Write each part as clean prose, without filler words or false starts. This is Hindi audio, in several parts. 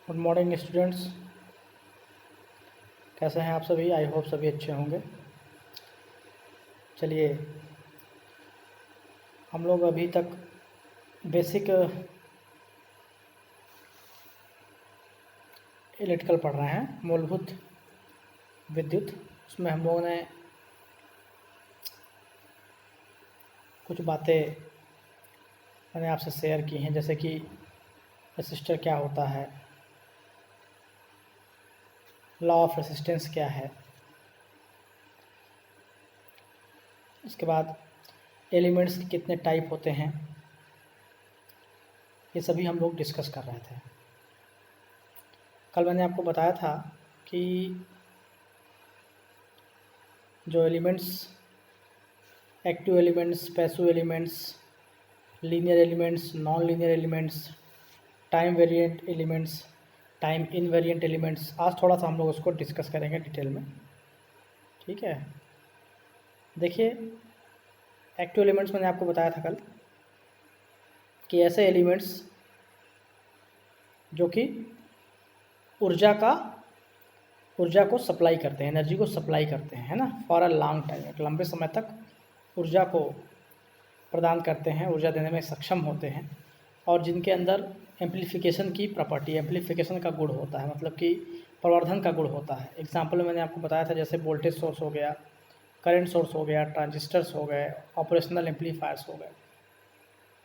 गुड मॉर्निंग स्टूडेंट्स, कैसे हैं आप सभी। आई होप सभी अच्छे होंगे। चलिए, हम लोग अभी तक बेसिक इलेक्ट्रिकल पढ़ रहे हैं, मूलभूत विद्युत। उसमें हम लोगों ने कुछ बातें मैंने आपसे शेयर की हैं, जैसे कि रेसिस्टर क्या होता है, लॉ ऑफ रेसिस्टेंस क्या है, उसके बाद एलिमेंट्स के कितने टाइप होते हैं, ये सभी हम लोग डिस्कस कर रहे थे। कल मैंने आपको बताया था कि जो elements, active elements, passive elements, linear elements, non linear elements, time variant elements, time invariant elements, आज थोड़ा सा हम लोग उसको डिस्कस करेंगे डिटेल में। ठीक है, देखिए, एक्टिव एलिमेंट्स मैंने आपको बताया था कल कि ऐसे एलिमेंट्स जो कि ऊर्जा को सप्लाई करते हैं, एनर्जी को सप्लाई करते हैं, है ना, फॉर अ लॉन्ग टाइम, एक लंबे समय तक ऊर्जा को प्रदान करते हैं, ऊर्जा देने में सक्षम होते हैं, और जिनके अंदर एम्प्लीफिकेशन की प्रॉपर्टी, एम्प्लीफिकेशन का गुण होता है, मतलब कि प्रवर्धन का गुण होता है। एग्जाम्पल में मैंने आपको बताया था, जैसे वोल्टेज सोर्स हो गया, करंट सोर्स हो गया, ट्रांजिस्टर्स हो गए, ऑपरेशनल एम्पलीफायर्स हो गए।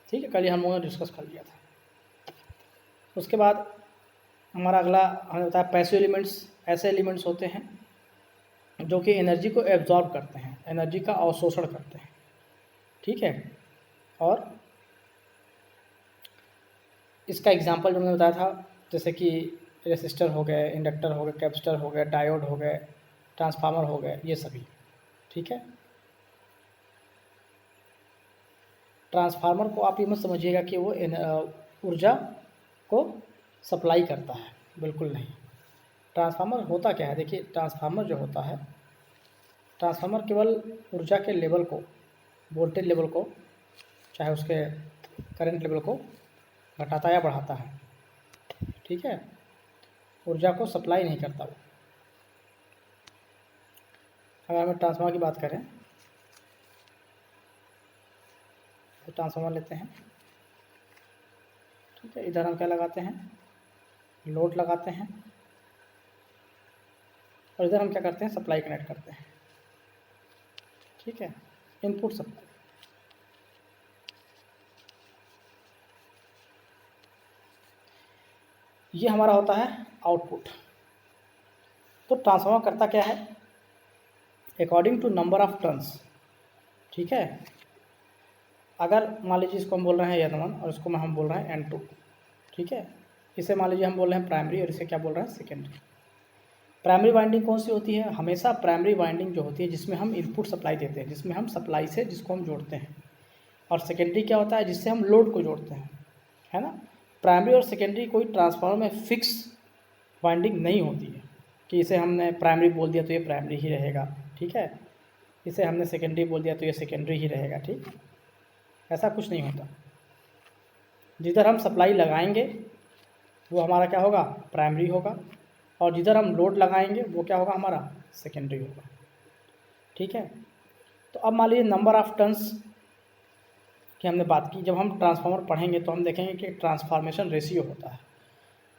ठीक है, कल हम लोगों ने डिस्कस कर लिया था। उसके बाद हमारा अगला हमने बताया पैसिव एलिमेंट्स। ऐसे एलिमेंट्स होते हैं जो कि एनर्जी को एब्जॉर्ब करते हैं, एनर्जी का अवशोषण करते हैं। ठीक है, और इसका एग्जांपल जो मैंने बताया था, जैसे कि रेसिस्टर हो गए, इंडक्टर हो गए, कैपेसिटर हो गए, डायोड हो गए, ट्रांसफार्मर हो गए, ये सभी। ठीक है, ट्रांसफार्मर को आप ये मत समझिएगा कि वो ऊर्जा को सप्लाई करता है, बिल्कुल नहीं। ट्रांसफार्मर होता क्या है, देखिए, ट्रांसफार्मर जो होता है, ट्रांसफार्मर केवल ऊर्जा के लेवल को, वोल्टेज लेवल को, चाहे उसके करंट लेवल को घटाता या बढ़ाता है। ठीक है, ऊर्जा को सप्लाई नहीं करता वो। अगर हम ट्रांसफार्मर की बात करें तो ट्रांसफार्मर लेते हैं। ठीक है, इधर हम क्या लगाते हैं, लोड लगाते हैं, और इधर हम क्या करते हैं, सप्लाई कनेक्ट करते हैं। ठीक है, इनपुट सप्लाई। ये हमारा होता है आउटपुट। तो ट्रांसफार्मर करता क्या है, according to number of turns. ठीक है, अगर मान लीजिए इसको हम बोल रहे हैं N1 और इसको हम बोल रहे हैं N2। ठीक है, इसे मान लीजिए हम बोल रहे हैं प्राइमरी और इसे क्या बोल रहे हैं, सेकेंडरी। प्राइमरी वाइंडिंग कौन सी होती है, हमेशा प्राइमरी वाइंडिंग जो होती है जिसमें हम इनपुट सप्लाई देते हैं, जिसमें हम सप्लाई से जिसको हम जोड़ते हैं। और सेकेंडरी क्या होता है, जिससे हम लोड को जोड़ते हैं, है ना। प्राइमरी और सेकेंडरी कोई ट्रांसफार्मर में फिक्स वाइंडिंग नहीं होती है कि इसे हमने प्राइमरी बोल दिया तो ये प्राइमरी ही रहेगा। ठीक है, इसे हमने सेकेंडरी बोल दिया तो ये सेकेंडरी ही रहेगा। ठीक, ऐसा कुछ नहीं होता। जिधर हम सप्लाई लगाएंगे वो हमारा क्या होगा, प्राइमरी होगा, और जिधर हम लोड लगाएंगे वो क्या होगा, हमारा सेकेंडरी होगा। ठीक है, तो अब मान लीजिए नंबर ऑफ टर्न्स की हमने बात की। जब हम ट्रांसफार्मर पढ़ेंगे तो हम देखेंगे कि ट्रांसफॉर्मेशन रेशियो होता है।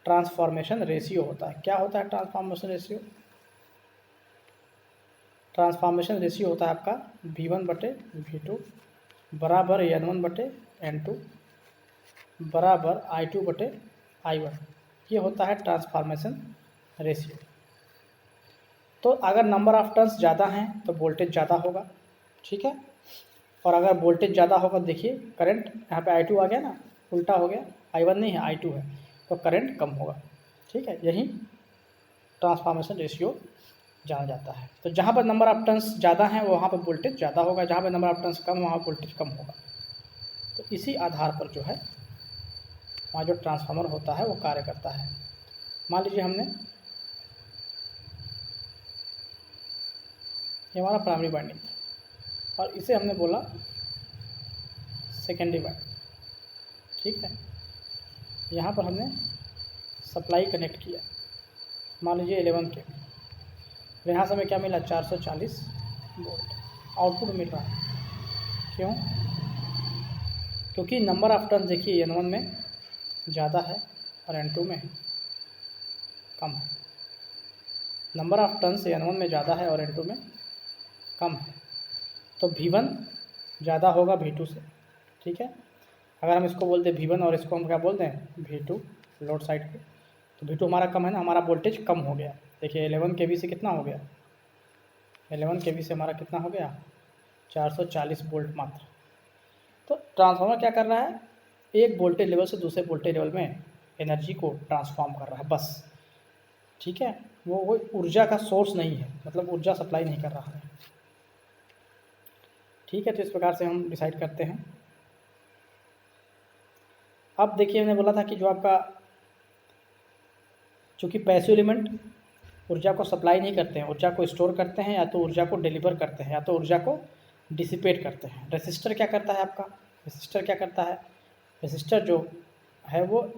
ट्रांसफॉर्मेशन रेशियो होता है, क्या होता है ट्रांसफॉर्मेशन रेशियो, ट्रांसफॉर्मेशन रेशियो होता है आपका V1/V2 बराबर N1/N2 बराबर I2/I1। ये होता है ट्रांसफॉर्मेशन रेशियो। तो अगर नंबर ऑफ टर्न्स ज़्यादा हैं तो वोल्टेज ज़्यादा होगा। ठीक है, और अगर वोल्टेज ज़्यादा होगा, देखिए करंट यहाँ पे I2 आ गया ना, उल्टा हो गया, I1 नहीं है, I2 है, तो करंट कम होगा। ठीक है, यही ट्रांसफॉर्मेशन रेशियो जाना जाता है। तो जहाँ पर नंबर ऑफ टर्न्स ज़्यादा हैं वहाँ पर वोल्टेज ज़्यादा होगा, जहाँ पर नंबर ऑफ टर्न्स कम वहाँ वोल्टेज कम होगा। तो इसी आधार पर जो है वहाँ जो ट्रांसफार्मर होता है वो कार्य करता है। मान लीजिए हमने, ये हमारा प्राइमरी वाइंडिंग था और इसे हमने बोला सेकेंडरी वाइंडिंग। ठीक है, यहाँ पर हमने सप्लाई कनेक्ट किया, मान लीजिए 11 के, यहाँ से हमें क्या मिला 440 वोल्ट आउटपुट मिल रहा है। क्यों? क्योंकि नंबर ऑफ टर्न्स देखिए N1 में ज़्यादा है और N2 में कम है। नंबर ऑफ टर्न्स N1 में ज़्यादा है और N2 में कम है, तो V1 ज़्यादा होगा V2 से। ठीक है, अगर हम इसको बोल दें V1 और इसको हम क्या बोल दें V2 लोड साइड पे, तो V2 हमारा कम है ना, हमारा वोल्टेज कम हो गया। देखिए 11 kV से कितना हो गया, 11 kV से हमारा कितना हो गया 440 वोल्ट मात्र। तो ट्रांसफार्मर क्या कर रहा है, एक वोल्टेज लेवल से दूसरे वोल्टेज लेवल में एनर्जी को ट्रांसफॉर्म कर रहा है बस। ठीक है, वो ऊर्जा का सोर्स नहीं है, मतलब ऊर्जा सप्लाई नहीं कर रहा है। ठीक है, तो इस प्रकार से हम डिसाइड करते हैं। अब देखिए मैंने बोला था कि जो आपका चूँकि पैसिव एलिमेंट ऊर्जा को सप्लाई नहीं करते हैं, ऊर्जा को स्टोर करते हैं, या तो ऊर्जा को डिलीवर करते हैं या तो ऊर्जा को डिसिपेट करते हैं। रेसिस्टर क्या करता है आपका, रेसिस्टर क्या करता है, रेसिस्टर जो है वो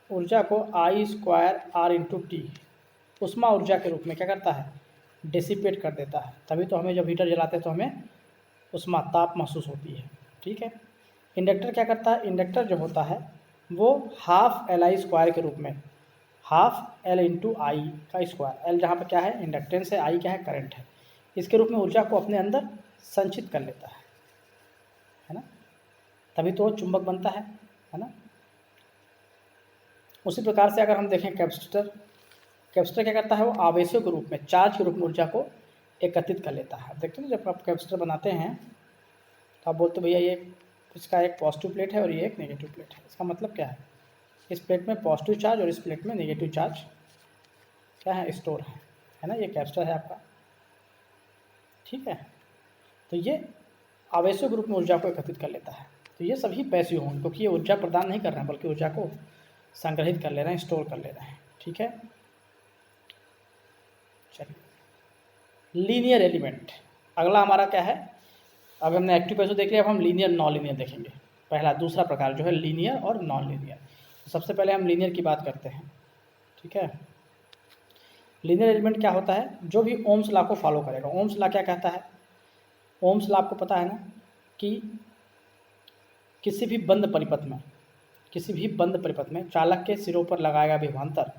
ऊर्जा को I²R/T उष्मा ऊर्जा के रूप में क्या करता है, डिसिपेट कर देता है। तभी तो हमें जब हीटर जलाते हैं तो हमें उष्मा ताप महसूस होती है। ठीक है, इंडक्टर क्या करता है, इंडक्टर जो होता है वो ½ Li² के रूप में, ½ L × I का स्क्वायर, L जहाँ पर क्या है इंडक्टेंस है, I क्या है करंट है, इसके रूप में ऊर्जा को अपने अंदर संचित कर लेता है ना, तभी तो चुंबक बनता है ना। उसी प्रकार से अगर हम देखें कैपेसिटर, कैपेसिटर क्या करता है, वो आवेशों के रूप में, चार्ज के रूप में ऊर्जा को एकत्रित कर लेता है। देखते हैं जब आप कैपेसिटर बनाते हैं तो आप बोलते भैया ये इसका एक पॉजिटिव प्लेट है और ये एक नेगेटिव प्लेट है। इसका मतलब क्या है, इस प्लेट में पॉजिटिव चार्ज और इस प्लेट में नेगेटिव चार्ज क्या है, स्टोर है ना, ये कैपेसिटर है आपका। ठीक है, तो ये आवेशों के रूप में ऊर्जा को एकत्रित कर लेता है। तो ये सभी पैसिव होंगे क्योंकि ये ऊर्जा प्रदान नहीं कर रहे हैं बल्कि ऊर्जा को संग्रहित कर ले रहे हैं, स्टोर कर ले रहे हैं। ठीक है, चलिए लीनियर एलिमेंट अगला हमारा क्या है। अब हमने एक्टिव पैसिव देख लिया, अब हम लीनियर नॉन लीनियर देखेंगे। पहला दूसरा प्रकार जो है लीनियर और नॉन लीनियर। तो सबसे पहले हम लीनियर की बात करते हैं। ठीक है, लीनियर एलिमेंट क्या होता है, जो भी ओम्स लॉ को फॉलो करेगा। ओम्स लॉ क्या कहता है, ओम्स लॉ आपको पता है ना कि किसी भी बंद परिपथ में चालक के सिरों पर लगाएगा विभवांतर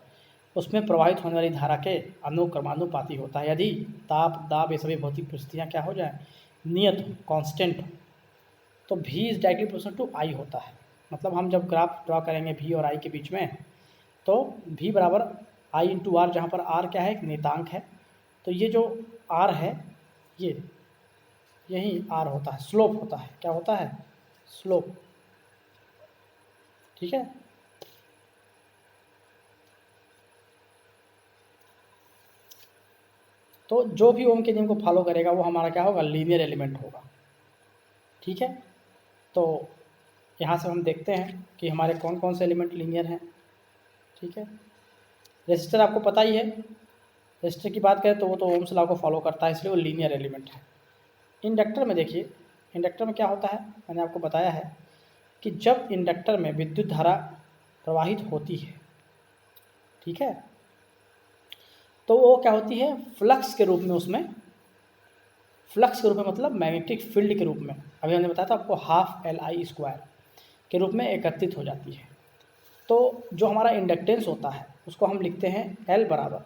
उसमें प्रवाहित होने वाली धारा के अनुक्रमानुपाती होता है। यदि ताप, दाब, ये सभी भौतिक परिस्थितियाँ क्या हो जाए, नियत हो, कांस्टेंट हो, तो V is directly proportional to I होता है। मतलब हम जब ग्राफ ड्रॉ करेंगे V और I के बीच में, तो V बराबर I × R, जहाँ पर R क्या है, एक नियतांक है। तो ये जो R है यही R होता है, स्लोप होता है। क्या होता है, स्लोप। ठीक है, तो जो भी ओम के नियम को फॉलो करेगा वो हमारा क्या होगा, लीनियर एलिमेंट होगा। ठीक है, तो यहाँ से हम देखते हैं कि हमारे कौन कौन से एलिमेंट लीनियर हैं। ठीक है, रेसिस्टर आपको पता ही है, रेसिस्टर की बात करें तो वो तो ओम्स लॉ को फॉलो करता है, इसलिए वो लीनियर एलिमेंट है। इंडक्टर में देखिए, इंडक्टर में क्या होता है, मैंने आपको बताया है कि जब इंडक्टर में विद्युत धारा प्रवाहित होती है, ठीक है, तो वो क्या होती है, फ्लक्स के रूप में, उसमें फ्लक्स के रूप में मतलब मैग्नेटिक फील्ड के रूप में, अभी हमने बताया था आपको ½ Li² के रूप में एकत्रित हो जाती है। तो जो हमारा इंडक्टेंस होता है उसको हम लिखते हैं L बराबर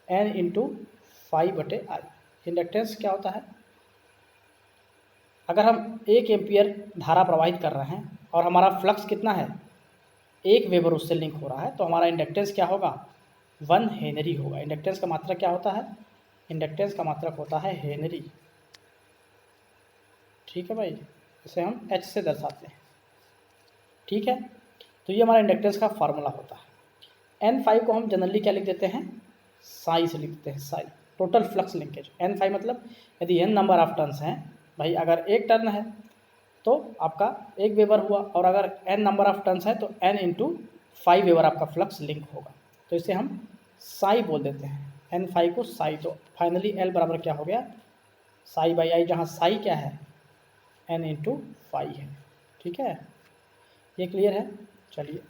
N × φ/I। इंडक्टेंस क्या होता है, अगर हम 1 एम्पियर धारा प्रवाहित कर रहे हैं और हमारा फ्लक्स कितना है, 1 वेबर उससे लिंक हो रहा है, तो हमारा इंडक्टेंस क्या होगा, 1 हेनरी होगा। इंडक्टेंस का मात्रक क्या होता है, इंडक्टेंस का मात्रक होता है हेनरी। ठीक है भाई, इसे हम H से दर्शाते हैं। ठीक है, तो ये हमारा इंडक्टेंस का फार्मूला होता है। N5 को हम जनरली क्या लिख देते हैं, साई से लिखते हैं, Sai, total flux linkage. N5 मतलब यदि N नंबर ऑफ टर्न्स हैं, भाई अगर एक टर्न है तो आपका 1 वेबर हुआ, और अगर N नंबर ऑफ टर्न्स है तो N × 5 वेबर आपका फ्लक्स लिंक होगा। तो इसे हम साई बोल देते हैं, N5 को साई। तो फाइनली L बराबर क्या हो गया, साई/I, जहाँ साई क्या है, N × 5 है। ठीक है, ये क्लियर है। चलिए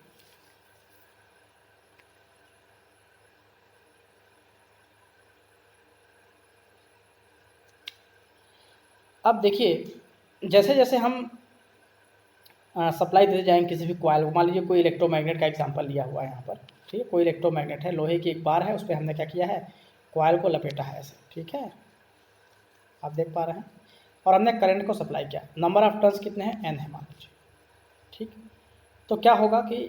अब देखिए जैसे जैसे हम सप्लाई देते जाएंगे किसी भी कॉइल को, मान लीजिए कोई इलेक्ट्रोमैग्नेट का एग्जांपल लिया हुआ है यहाँ पर, ठीक है, कोई इलेक्ट्रोमैग्नेट है, लोहे की एक बार है, उस पर हमने क्या किया है, कॉइल को लपेटा है ऐसे, ठीक है, आप देख पा रहे हैं, और हमने करंट को सप्लाई किया। नंबर ऑफ टर्न्स कितने हैं, n है मान लीजिए, ठीक। तो क्या होगा कि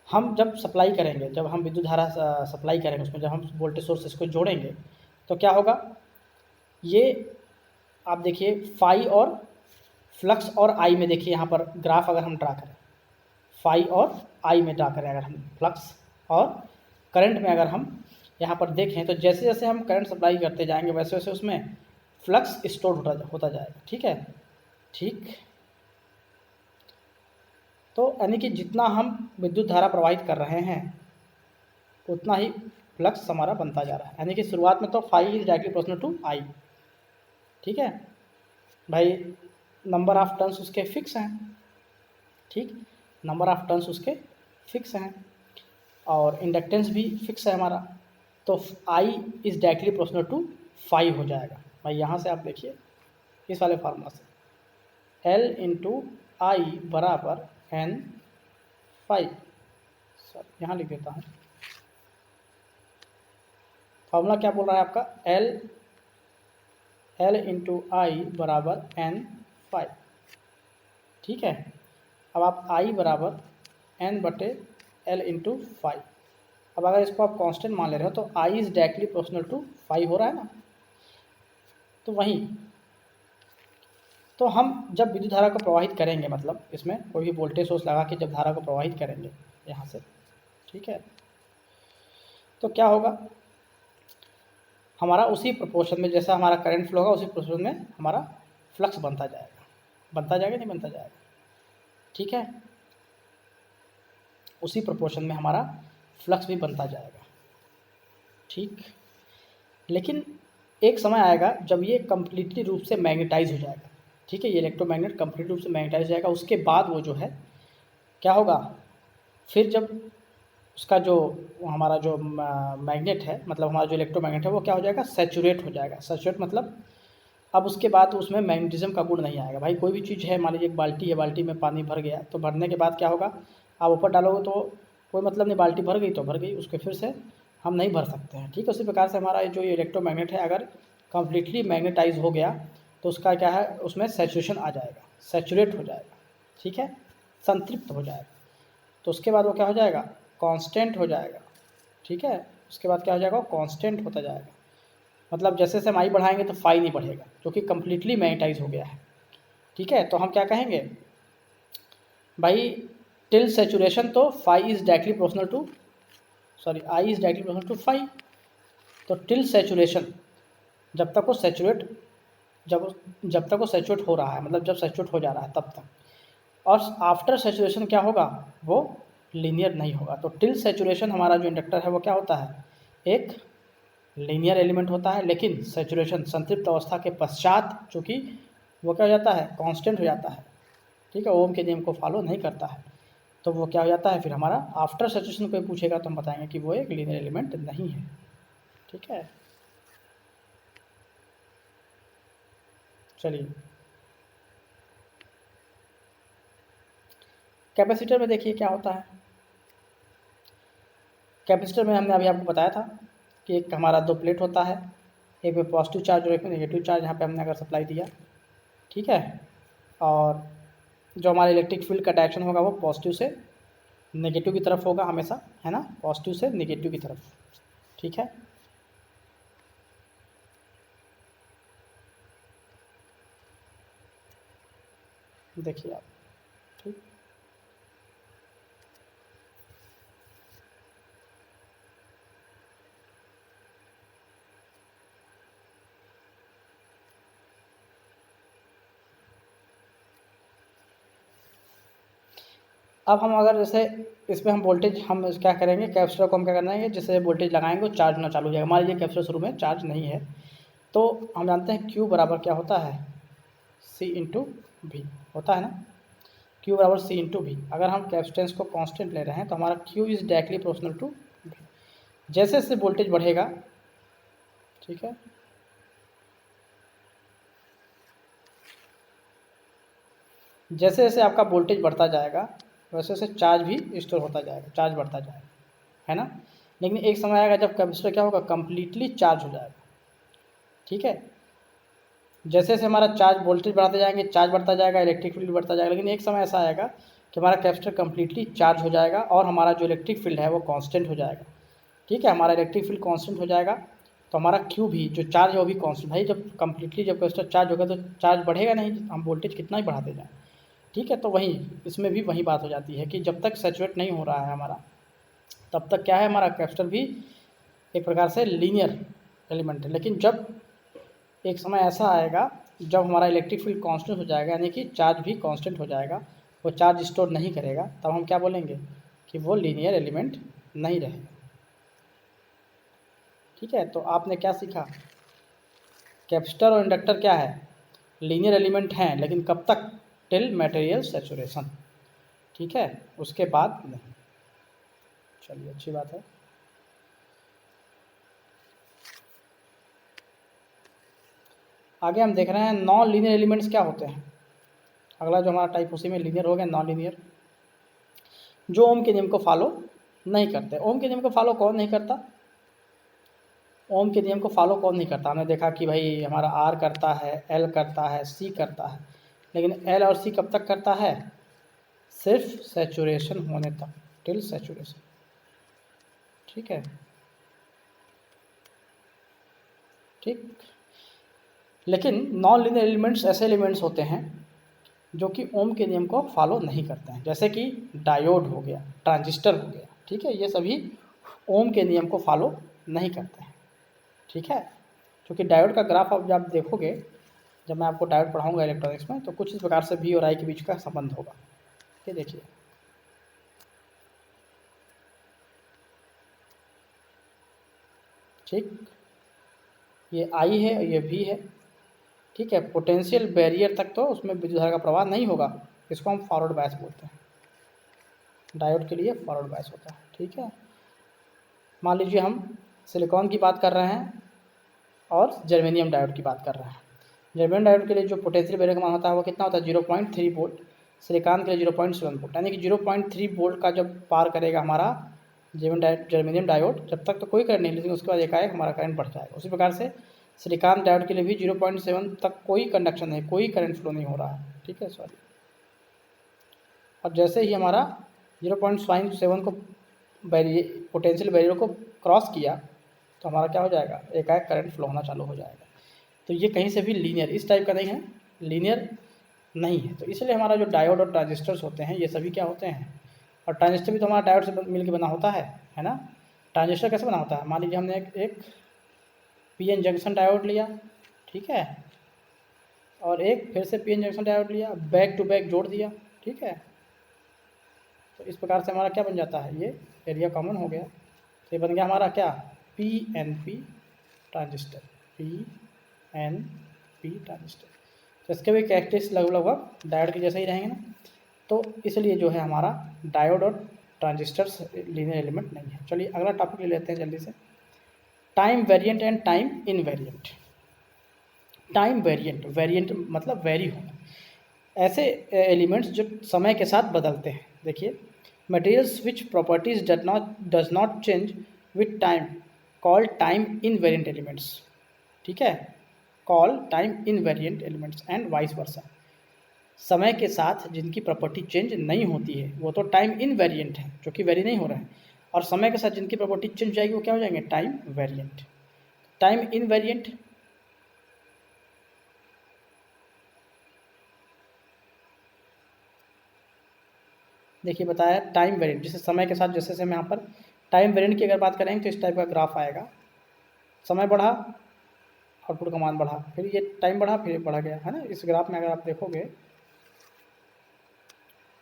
हम जब सप्लाई करेंगे, जब हम विद्युत धारा सप्लाई करेंगे उसमें, जब हम वोल्टेज सोर्स इसको जोड़ेंगे तो क्या होगा, ये आप देखिए फाई और फ्लक्स और आई में, देखिए यहाँ पर ग्राफ अगर हम ड्रा करें, फाई और आई में ड्रा करें अगर हम फ्लक्स और करंट में अगर हम यहाँ पर देखें, तो जैसे जैसे हम करंट सप्लाई करते जाएंगे वैसे वैसे उसमें फ्लक्स स्टोर होता जाएगा, ठीक है, ठीक। तो यानी कि जितना हम विद्युत धारा प्रवाहित कर रहे हैं उतना ही फ्लक्स हमारा बनता जा रहा है, यानी कि शुरुआत में तो phi is directly proportional to I, ठीक है भाई। नंबर ऑफ टर्न्स उसके फिक्स हैं, ठीक, नंबर ऑफ टर्न्स उसके फिक्स हैं और इंडक्टेंस भी फिक्स है हमारा, तो I is directly proportional to phi हो जाएगा भाई। यहाँ से आप देखिए इस वाले फार्मूला से L इंटू आई बराबर एन फाई, सर यहाँ लिख देता हूँ, फार्मूला क्या बोल रहा है आपका, L इंटू आई बराबर एन फाई, ठीक है। अब आप I बराबर n बटे L इंटू फाई, अब अगर इसको आप कांस्टेंट मान ले रहे हो तो I is directly proportional to phi हो रहा है ना। तो वहीं तो हम जब विद्युत धारा को प्रवाहित करेंगे, मतलब इसमें कोई भी वोल्टेज सोर्स लगा के जब धारा को प्रवाहित करेंगे यहाँ से, ठीक है, तो क्या होगा, हमारा उसी प्रोपोर्शन में जैसा हमारा करंट फ्लो होगा उसी प्रोपोर्शन में हमारा फ्लक्स बनता जाएगा नहीं बनता जाएगा, ठीक है, उसी प्रोपोर्शन में हमारा फ्लक्स भी बनता जाएगा, ठीक। लेकिन एक समय आएगा जब ये कम्प्लीटली रूप से मैग्नेटाइज हो जाएगा, ठीक है, ये इलेक्ट्रोमैग्नेट कम्प्लीट रूप से मैग्नेटाइज हो जाएगा, उसके बाद वो जो है क्या होगा, फिर जब उसका जो हमारा जो मैग्नेट है, मतलब हमारा जो इलेक्ट्रोमैग्नेट है वो क्या हो जाएगा, सैचुरेट हो जाएगा। सैचुरेट मतलब अब उसके बाद उसमें मैग्नेटिज्म का गुण नहीं आएगा। भाई कोई भी चीज़ है, मान लीजिए एक बाल्टी है, बाल्टी में पानी भर गया, तो भरने के बाद क्या होगा, आप ऊपर डालोगे तो कोई मतलब नहीं, बाल्टी भर गई तो भर गई, उसके फिर से हम नहीं भर सकते हैं, ठीक है। उसी प्रकार से हमारा जो ये इलेक्ट्रोमैग्नेट है अगर कम्प्लीटली मैग्नेटाइज हो गया तो उसका क्या है, उसमें सैचुरेशन आ जाएगा, सैचुरेट हो जाएगा, ठीक है, संतृप्त हो जाएगा। तो उसके बाद वो क्या हो जाएगा, कांस्टेंट हो जाएगा, ठीक है। उसके बाद क्या हो जाएगा, कांस्टेंट होता जाएगा, मतलब जैसे जैसे हम आई बढ़ाएंगे तो फाई नहीं बढ़ेगा क्योंकि कम्प्लीटली मैग्नेटाइज हो गया है, ठीक है। तो हम क्या कहेंगे भाई, टिल सैचुरेशन तो phi is directly proportional to, sorry I is directly proportional to phi. तो टिल सैचुरेशन, जब तक वो सैचुरेट जब तक वो सैचुरेट हो रहा है, मतलब जब सैचुरेट हो जा रहा है तब तक, और आफ्टर सैचुरेशन क्या होगा, वो लीनियर नहीं होगा। तो टिल सैचुरेशन हमारा जो इंडक्टर है वो क्या होता है, एक लीनियर एलिमेंट होता है, लेकिन सैचुरेशन संतृप्त अवस्था के पश्चात चूँकि वो क्या हो जाता है, कांस्टेंट हो जाता है, ठीक है, ओम के नियम को फॉलो नहीं करता है, तो वो क्या हो जाता है, फिर हमारा आफ्टर सैचुरेशन कोई पूछेगा तो हम बताएंगे कि वो एक लीनियर एलिमेंट नहीं है, ठीक है। चलिए कैपेसिटर में देखिए क्या होता है। कैपेसिटर में हमने अभी आपको बताया था कि एक हमारा दो प्लेट होता है, एक में पॉजिटिव चार्ज और एक में नेगेटिव चार्ज, यहाँ पे हमने अगर सप्लाई दिया, ठीक है, और जो हमारा इलेक्ट्रिक फील्ड का डायरेक्शन होगा वो पॉजिटिव से नेगेटिव की तरफ होगा हमेशा, है ना, पॉजिटिव से नेगेटिव की तरफ, ठीक है। देखिए आप, ठीक, अब हम अगर जैसे इसमें हम वोल्टेज हम क्या करेंगे, कैपेसिटर को हम क्या करना है, जैसे वोल्टेज लगाएंगे वो चार्ज होना चालू हो जाएगा। मान लीजिए कैपेसिटर शुरू में चार्ज नहीं है, तो हम जानते हैं Q बराबर क्या होता है, C इंटू भी होता है ना, Q बराबर C इंटू भी। अगर हम कैपेसिटेंस को कांस्टेंट ले रहे हैं तो हमारा Q is directly proportional to V। जैसे जैसे वोल्टेज बढ़ेगा, ठीक है, जैसे जैसे आपका वोल्टेज बढ़ता जाएगा वैसे वैसे चार्ज भी स्टोर होता जाएगा, चार्ज बढ़ता जाएगा, है ना। लेकिन एक समय आएगा जब कैपेसिटर क्या होगा, कम्प्लीटली चार्ज हो जाएगा, ठीक है। जैसे जैसे हमारा चार्ज वोल्टेज बढ़ाते जाएंगे, चार्ज बढ़ता जाएगा, इलेक्ट्रिक फील्ड बढ़ता जाएगा, लेकिन एक समय ऐसा आएगा कि हमारा कैपेसिटर कम्प्लीटली चार्ज हो जाएगा और हमारा जो इलेक्ट्रिक फील्ड है वो कांस्टेंट हो जाएगा, ठीक है। हमारा इलेक्ट्रिक फील्ड कांस्टेंट हो जाएगा तो हमारा क्यू भी जो चार्ज है वो भी कांस्टेंट। भाई जब कम्प्लीटली जब कैपेसिटर चार्ज होगा तो चार्ज बढ़ेगा नहीं, हम वोल्टेज कितना ही बढ़ाते जाएँ, ठीक है। तो वही इसमें भी वही बात हो जाती है कि जब तक सैचुरेट नहीं हो रहा है हमारा, तब तक क्या है, हमारा कैपेसिटर भी एक प्रकार से लीनियर एलिमेंट है। लेकिन जब एक समय ऐसा आएगा जब हमारा इलेक्ट्रिक फील्ड कांस्टेंट हो जाएगा, यानी कि चार्ज भी कांस्टेंट हो जाएगा, वो चार्ज स्टोर नहीं करेगा, तब हम क्या बोलेंगे कि वो लीनियर एलिमेंट नहीं रहेगा, ठीक है। तो आपने क्या सीखा, कैपेसिटर और इंडक्टर क्या है, लीनियर एलिमेंट हैं, लेकिन कब तक, टिल मटेरियल सैचुरेशन, ठीक है, उसके बाद नहीं। चलिए अच्छी बात है। आगे हम देख रहे हैं नॉन लीनियर एलिमेंट्स क्या होते हैं। अगला जो हमारा टाइप उसी में लीनियर हो गया, नॉन लीनियर, जो ओम के नियम को फॉलो नहीं करते। ओम के नियम को फॉलो कौन नहीं करता, ओम के नियम को फॉलो कौन नहीं करता। हमने देखा कि भाई हमारा आर करता है, एल करता है, सी करता है, लेकिन एल और सी कब तक करता है, सिर्फ सैचुरेशन होने तक, टिल सैचुरेशन, ठीक है, ठीक। लेकिन नॉन लीनियर एलिमेंट्स ऐसे एलिमेंट्स होते हैं जो कि ओम के नियम को फॉलो नहीं करते हैं, जैसे कि डायोड हो गया, ट्रांजिस्टर हो गया, ठीक है, ये सभी ओम के नियम को फॉलो नहीं करते हैं, ठीक है। क्योंकि डायोड का ग्राफ अब जब आप देखोगे, जब मैं आपको डायोड पढ़ाऊंगा इलेक्ट्रॉनिक्स में, तो कुछ इस प्रकार से V और I के बीच का संबंध होगा, ये देखिए, ठीक, ये I है और ये V है, ठीक है। पोटेंशियल बैरियर तक तो उसमें विद्युत धारा का प्रवाह नहीं होगा, इसको हम फॉरवर्ड बायस बोलते हैं, डायोड के लिए फॉरवर्ड बायस होता है, ठीक है। मान लीजिए हम सिलिकॉन की बात कर रहे हैं और जर्मेनियम डायोड की बात कर रहे हैं। जर्मेनियम डायोड के लिए जो पोटेंशियल बैरियर का मान होता है वो कितना होता है, 0.3 वोल्ट। सिलिकॉन के लिए 0.7 वोल्ट, यानी कि 0.3 वोल्ट का जब पार करेगा हमारा जर्मेनियम डायोड, जब तक तो कोई करंट नहीं, लेकिन उसके बाद एकाएक हमारा करंट बढ़ जाएगा। उसी प्रकार से सिलिकॉन डायोड के लिए भी 0.7 तक कोई कंडक्शन नहीं, कोई करंट फ्लो नहीं हो रहा है, ठीक है, सॉरी। और जैसे ही हमारा 0.7 को पोटेंशियल बैरियर को क्रॉस किया तो हमारा क्या हो जाएगा, एकाएक करंट फ्लो होना चालू हो जाएगा। तो ये कहीं से भी लीनियर इस टाइप का नहीं है, लीनियर नहीं है। तो इसलिए हमारा जो डायोड और ट्रांजिस्टर्स होते हैं ये सभी क्या होते हैं, और ट्रांजिस्टर भी तो हमारा डायोड से मिल के बना होता है ना। ट्रांजिस्टर कैसे बना होता है, मान लीजिए हमने एक PN जंक्शन डायोड लिया, ठीक है, और एक फिर से PN जंक्शन डायोड लिया, बैक टू बैक जोड़ दिया, ठीक है। तो इस प्रकार से हमारा क्या बन जाता है, ये एरिया कॉमन हो गया, तो ये बन गया हमारा क्या, PNP ट्रांजिस्टर, PNP ट्रांजिस्टर। तो इसके भी कैरेक्टरिस्टिक्स लगभग डायोड के जैसे ही रहेंगे ना। तो इसलिए जो है हमारा डायोड और ट्रांजिस्टर्स लीनियर एलिमेंट नहीं है। चलिए अगला टॉपिक ले लेते हैं जल्दी से, time variant and time invariant. Time variant, variant मतलब वेरी होना, ऐसे एलिमेंट्स जो समय के साथ बदलते हैं। देखिए, materials which properties does not change with time called time invariant elements, ठीक है, call time invariant elements and vice versa. समय के साथ जिनकी प्रॉपर्टी चेंज नहीं होती है वो तो टाइम इनवेरिएंट है, जो कि वेरी नहीं हो रहा है, और समय के साथ जिनकी प्रॉपर्टी चेंज हो जाएगी वो क्या हो जाएंगे, टाइम वेरिएंट। टाइम इनवेरिएंट देखिए बताया, टाइम वेरिएंट जैसे समय के साथ, जैसे हम यहाँ पर टाइम वेरिएंट की अगर बात करेंगे तो इस टाइप का ग्राफ आएगा, समय बढ़ा, आउटपुट का मान बढ़ा, फिर ये टाइम बढ़ा, फिर बढ़ा गया, है ना। इस ग्राफ में अगर आप देखोगे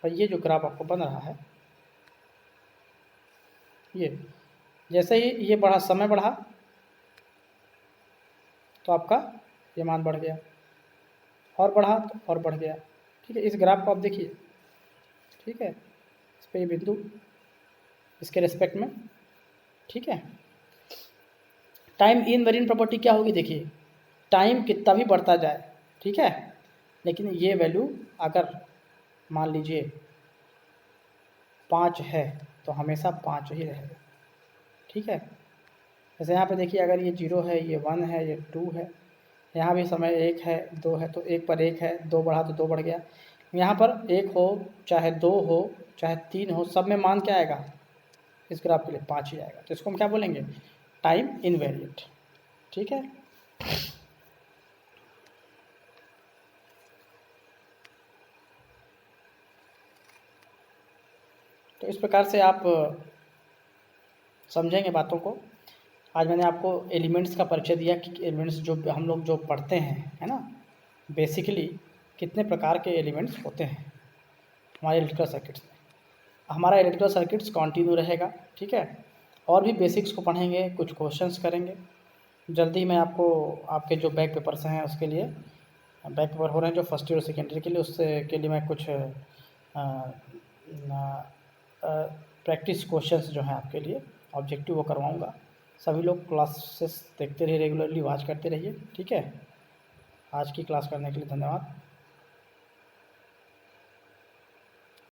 और ये जो ग्राफ आपको बन रहा है, ये जैसे ही ये बढ़ा, समय बढ़ा, तो आपका ये मान बढ़ गया, और बढ़ा तो और बढ़ गया, ठीक है। इस ग्राफ को आप देखिए, ठीक है, इस पर ये बिंदु इसके रेस्पेक्ट में, ठीक है। टाइम इनवेरिएंट प्रॉपर्टी क्या होगी, देखिए, टाइम कितना भी बढ़ता जाए, ठीक है, लेकिन ये वैल्यू अगर मान लीजिए 5 है तो हमेशा 5 ही रहेगा, ठीक है। जैसे यहाँ पे देखिए, अगर ये 0 है, ये 1 है, ये 2 है, यहाँ भी समय 1 है, 2 है, तो 1 पर 1 है, 2 बढ़ा तो 2 बढ़ गया। यहाँ पर 1 हो चाहे 2 हो चाहे 3 हो, सब में मान क्या आएगा, इस ग्राफ के लिए 5 ही आएगा। तो इसको हम क्या बोलेंगे, टाइम इनवेरिएंट, ठीक है। तो इस प्रकार से आप समझेंगे बातों को। आज मैंने आपको एलिमेंट्स का परिचय दिया कि एलिमेंट्स जो हम लोग जो पढ़ते हैं, है ना, बेसिकली कितने प्रकार के एलिमेंट्स होते हैं हमारे इलेक्ट्रिकल सर्किट्स में। हमारा इलेक्ट्रिकल सर्किट्स कंटिन्यू रहेगा, ठीक है। और भी बेसिक्स को पढ़ेंगे, कुछ क्वेश्चंस करेंगे। जल्दी मैं आपको आपके जो बैक पेपर्स हैं उसके लिए, बैक पेपर हो रहे हैं जो फर्स्ट ईयर और सेकेंड ईयर के लिए, उससे के लिए मैं कुछ प्रैक्टिस क्वेश्चंस जो हैं आपके लिए ऑब्जेक्टिव वो करवाऊँगा। सभी लोग क्लासेस देखते रहिए, रेगुलरली वॉच करते रहिए, ठीक है। आज की क्लास करने के लिए धन्यवाद।